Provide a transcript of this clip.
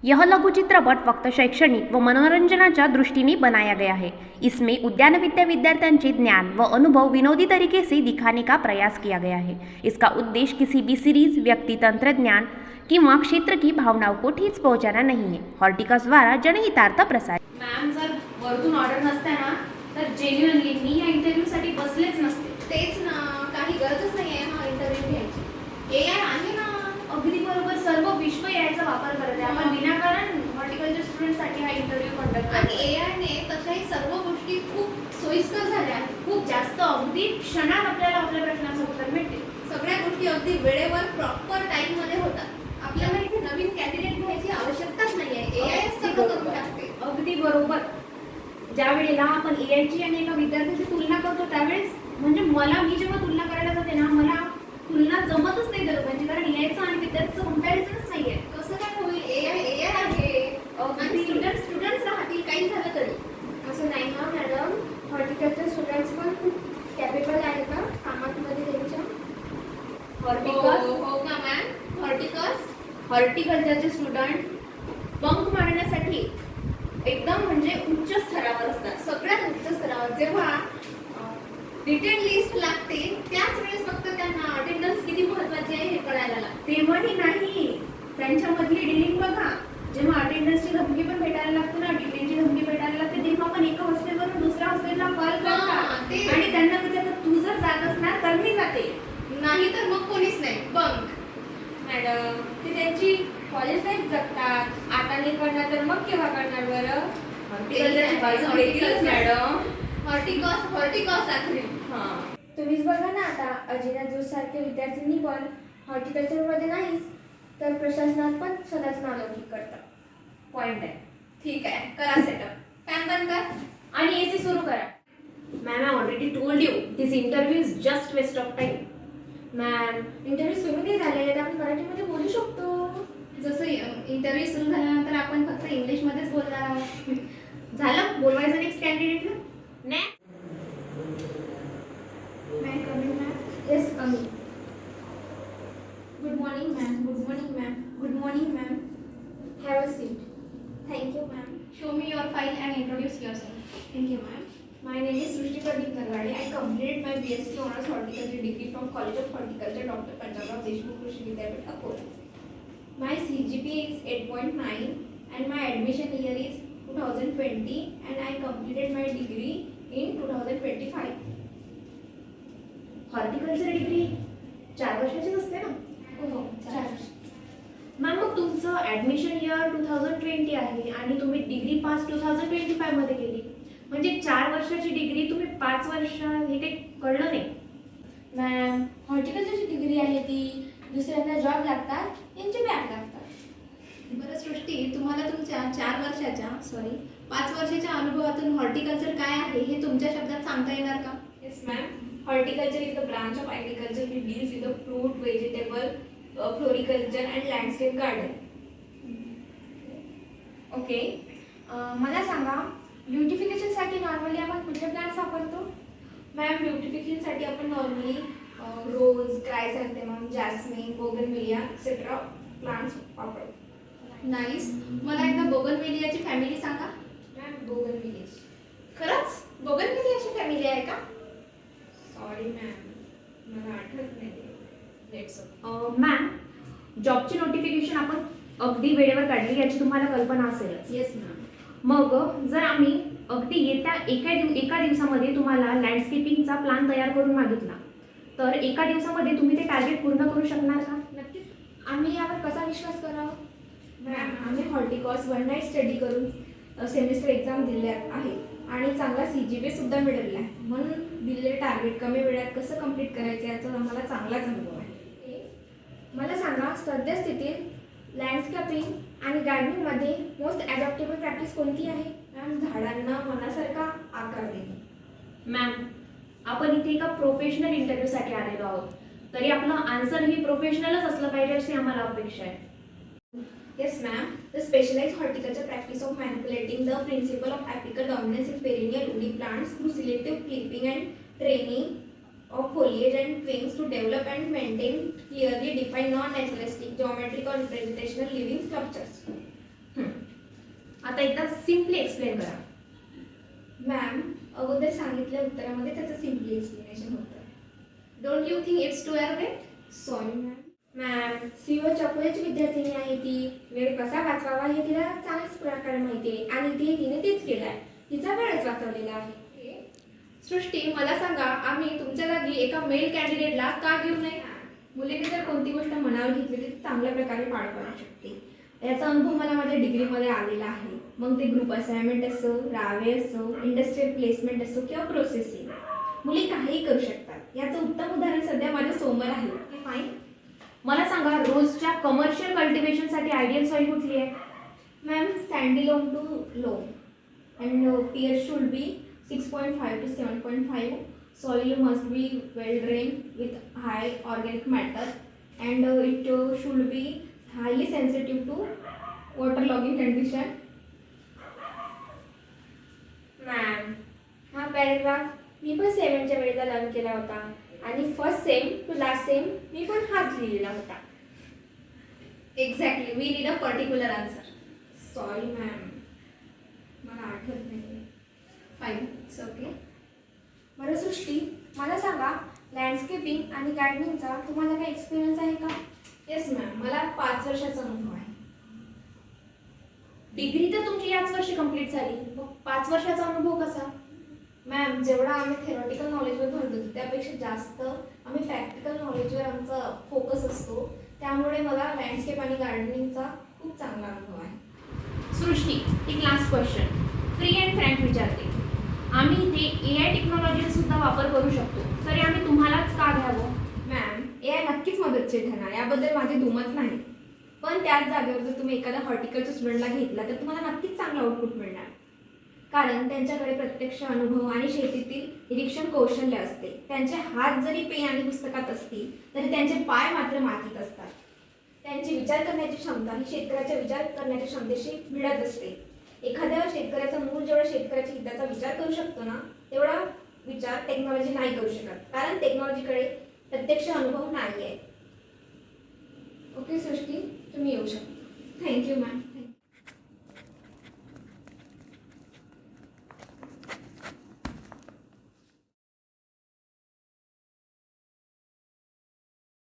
यह लघु चित्रपट फक्त शैक्षणिक व मनोरंजनाच्या दृष्टीने बनाया गया है। इसमें उद्यान विद्या विद्यार्थ्यांचे ज्ञान व अनुभव विनोदी तरीके से दिखाने का प्रयास किया गया है। इसका उद्देश्य किसी भी सीरीज, व्यक्ति, तंत्रज्ञान किंवा क्षेत्र की भावनाओं को ठेच पहुंचाना नहीं है। हॉर्टिकस द्वारा जनहितार्थ प्रसार। मॅम, जर वरतून ऑर्डर नसते ना तर जेन्युइनली मी या इंटरव्ह्यूसाठी बसलेच नसते. तेच ना, काही गरजच नाही आहे हा इंटरव्ह्यू घ्यायची. एआय आहे ना. अगदी बरोबर, सर्व विश्व याचा वापर करत आहे. आपण विनाकारण हॉर्टिकल्चर स्टुडंटसाठी हा इंटरव्ह्यू कंडक्ट आणि करतो. एआयने तशाही सर्व गोष्टी खूप सोयीस्कर झाल्या आहेत. खूप जास्त अगदी क्षणात आपल्याला आपल्या प्रश्नाचं उत्तर मिळते. सगळ्या गोष्टी अगदी वेळेवर प्रॉपर टाइम मध्ये होतात. आपल्याला इथे नवीन कॅन्डिडेट घ्यायची आवश्यकताच नाही आहे. एआय सगळं करून टाकते. अगदी बरोबर. ज्या वेळेला आपण एआयची आणि एका विद्यार्थ्याची तुलना करतो त्यावेळेस म्हणजे मी जेव्हा तुलना करायला जाते ना, मला तुलना जमतच नाही त्या लोकांची, कारण एआयचं आणि विद्यार्थ्याचं कम्पॅरिझनच नाही आहे. कसं काय होईल? एआय एआय आहे आणि स्टुडंट्स राहतील काही झालं तरी. असं नाही ना मॅडम, हॉर्टिकल्चर स्टुडंट्स पण खूप कॅपेबल आहेत का कामामध्ये त्यांच्या. हो का मॅम? हॉर्टिकल्चरचे स्टुडंट बंक मारण्यासाठी एकदम म्हणजे उच्च स्तरावर असतात. सगळ्यात उच्च स्तरावर जेव्हा रिटन लिस्ट लागते त्याच वेळेस फक्त त्यांना अटेंडन्स किती महत्त्वाची आहे हे कळायला लागते. तेव्हाही नाही, त्यांच्यामधली डिलिंग बघा. जेव्हा अटेंडन्सची धमकी पण भेटायला लागते ना, डिलिंगची धमकी भेटायला लागते, तेव्हा पण एका हॉस्टेलवरून दुसऱ्या हॉस्टेलला कॉल करतात ते. आणि त्यांना विचारतात तू जर जात असणार तर मी जाते, नाही तर मग कोणीच नाही. बंक. मॅडम, ते त्यांची कॉलेज लाईफ जगतात. आता नाही करणार तर मग केव्हा करणार बरं. हॉर्टिकल्चरची बाजू वेगळीच मॅडम. हॉर्टिकॉस आखरी. तुम्हीच बघा ना, आता अजिना जोस सारख्या विद्यार्थ्यांनी पण हॉर्टिकल्चरमध्ये नाहीच तर प्रशासनात पण स्वतःचं नावलौकिक करतात. पॉइंट आहे. ठीक आहे, करा सेटअप. फॅन बंद कर. आणि एसी सुरू करा. Ma'am, I already told you this interview is just waste of time. Ma'am, interview सुरू नाही झाले तर आपण मराठीमध्ये बोलू शकतो. जसं इंटरव्ह्यू सुरू झाल्यानंतर आपण फक्त इंग्लिशमध्येच बोलणार आहोत. झालं बोलवायचं नेक्स्ट कॅन्डिडेटला. Next. May I come in, ma'am? Yes अमी. Good morning, ma'am. Good morning, ma'am. Good morning, ma'am. Have a seat. Thank you ma'am. Show me your file and introduce yourself. Thank you, ma'am. My name is Srushti Pradeep Narwade. I completed my BSc Honors Horticulture degree from College of Horticulture, Dr. Panjabrao Deshmukh Krishi Vidyapith, Akola. My CGPA is 8.9 and my admission year is 2020 and I completed my degree in 2025. Horticulture degree 4 वर्षाचीच असते ना. हो, 4 वर्ष. Ma'am, मग तुमचं admission year 2020 आहे आणि तुम्ही degree pass 2025 मध्ये केली, म्हणजे 4 वर्षाची डिग्री तुम्ही 5 वर्ष, हे काही कळलं नाही. मॅम, हॉर्टिकल्चरची डिग्री आहे ती, दुसऱ्यांना जॉब लागतात, यांचे बॅक लागतात. बरं सृष्टी, तुम्हाला तुमच्या 5 वर्षाच्या अनुभवातून हॉर्टिकल्चर काय आहे हे तुमच्या शब्दात सांगता येणार का? Yes, ma'am. Horticulture is the branch of agriculture which deals with the fruit, vegetable, floriculture and landscape garden. Okay. मला सांगा, ब्युटिफिकेशनसाठी नॉर्मली आपण कुठले प्लांट्स वापरतो. मॅम, ब्युटिफिकेशनसाठी आपण normally rose, chrysanthemum, jasmine, bougainvillea etcetera plants वापरतो. नाईस. मला एकदा बोगनविलियाची फॅमिली सांगा. मॅम, बोगनविलियाची. खरंच बोगनविलियाची फॅमिली आहे का? सॉरी मॅम, मला आठवत नाही. लेट्स मॅम, जॉबची नोटिफिकेशन आपण अगदी वेळेवर काढली याची तुम्हाला कल्पना असेलच. Yes ma'am. मग जर आम्ही अगदी येत्या एका दिवसामध्ये तुम्हाला लँडस्केपिंगचा प्लॅन तयार करून मागितला तर एका दिवसामध्ये तुम्ही ते टार्गेट पूर्ण करू शकणार का? नक्कीच. आम्ही यावर कसा विश्वास करावा. मॅम, आम्ही हॉर्टिकॉस वन नाईट स्टडी करून सेमिस्टर एक्झाम दिल्या आहे आणि चांगला CGPA सुद्धा मिळवला आहे, म्हणून दिलेले टार्गेट कमी वेळात कसं कंप्लीट करायचं याचा आम्हाला चांगलाच अनुभव आहे. मला सांगा, सद्यस्थितीत लँडस्केपिंग आणि गार्डनिंगमध्ये मोस्ट ॲडॉप्टेबल प्रॅक्टिस कोणती आहे. मॅम, झाडांना मनासारखा आकार देणे. मॅम, आपण इथे एका प्रोफेशनल इंटरव्ह्यूसाठी आलेलो आहोत, तरी आपलं आन्सर ही प्रोफेशनलच असलं पाहिजे अशी आम्हाला अपेक्षा आहे. Yes, ma'am. The specialized horticulture practice of manipulating the principle of apical dominance in perennial woody plants through selective clipping and training of foliage and twigs to develop and maintain clearly defined non-naturalistic geometric or representational living structures. आता एकदा simply explain करा. Ma'am, अगोदर सांगितल्या उत्तरामध्ये त्याचं simply explanation होतं. Don't you think it's too airweight? Sorry ma'am. Ma'am, सीओ चकोल्याची विद्यार्थिनी आहे ती. वेळ कसा वाचवावा हे तिला चांगल्याच प्रकारे माहिती आहे आणि तिने तेच केलं आहे. तिचा वेळच वाचवलेला आहे. सृष्टी, मला सांगा, आम्ही तुमच्या जागी एका मेल कॅन्डिडेटला का घेऊ नये? मुलीने जर कोणती गोष्ट मनावर घेतली तर ती चांगल्या प्रकारे पार पाडू शकते. याचा अनुभव मला माझ्या डिग्रीमध्ये आलेला आहे. मग ते ग्रुप असाइनमेंट असो, रावे असो, इंडस्ट्रियल प्लेसमेंट असो किंवा प्रोसेसिंग, मुली काहीही करू शकतात. याचं उत्तम उदाहरण सध्या माझ्या समोर आहे. फाईन. मला सांगा, रोजच्या कमर्शियल कल्टिवेशनसाठी आयडियल सॉईल कुठली आहे? Ma'am, sandy loam to loam and pH should be 6.5 to 7.5. Soil must be well drained with high organic matter and it should be highly sensitive to waterlogging condition. Ma'am, हा paragraph मी पण सेवनच्या वेळेला learn केला होता आणि first same to last same मी पण हाच लिहिलेला होता. Exactly. We need a particular answer. Sorry ma'am, मला आठवत नाही. Fine, it's okay. बरं सृष्टी, मला सांगा, लँडस्केपिंग आणि गार्डनिंगचा तुम्हाला काही एक्सपिरियन्स आहे का? येस मॅम, मला 5 वर्षाचा अनुभव आहे. डिग्री तर तुमची याच वर्षी कंप्लीट झाली, मग 5 वर्षाचा अनुभव कसा? मॅम, जेवढा आम्ही थेरॉटिकल नॉलेजवर भर देतो त्यापेक्षा जास्त आम्ही प्रॅक्टिकल नॉलेजवर आमचा फोकस असतो. त्यामुळे मला लँडस्केप आणि गार्डनिंगचा खूप चांगला अनुभव आहे. सृष्टी, एक last question free and frank विचारते. आम्ही इथे AI टेक्नॉलॉजीचा सुद्धा वापर करू शकतो, तरी आम्ही तुम्हालाच का घ्यावं? मॅम, AI नक्कीच मदतशीर ठरणार, याबद्दल माझे दुमत नाही. पण त्याच जागेवर जर तुम्ही एखाद्या हॉर्टिकल्चर स्टुडंटला घेतला तर तुम्हाला नक्कीच चांगलं आउटपुट मिळणार. कारण त्यांच्याकडे प्रत्यक्ष अनुभव आणि शेतीतील निरीक्षण कौशल्य असते. त्यांचे हात जरी पेन आणि पुस्तकात असतील तरी त्यांचे पाय मात्र मातीत असतात. त्यांची विचार करण्याची क्षमता ही शेतकऱ्याच्या विचार करण्याच्या क्षमतेशी भिडत असते. एखाद्या शेतकऱ्याचा मूळ जेवढा शेतकऱ्याच्या हिताचा विचार करू शकतो ना, तेवढा विचार टेक्नॉलॉजी नाही करू शकत, कारण टेक्नॉलॉजीकडे प्रत्यक्ष अनुभव नाही आहे. ओके सृष्टी, तुम्ही येऊ शकता. Thank you ma'am.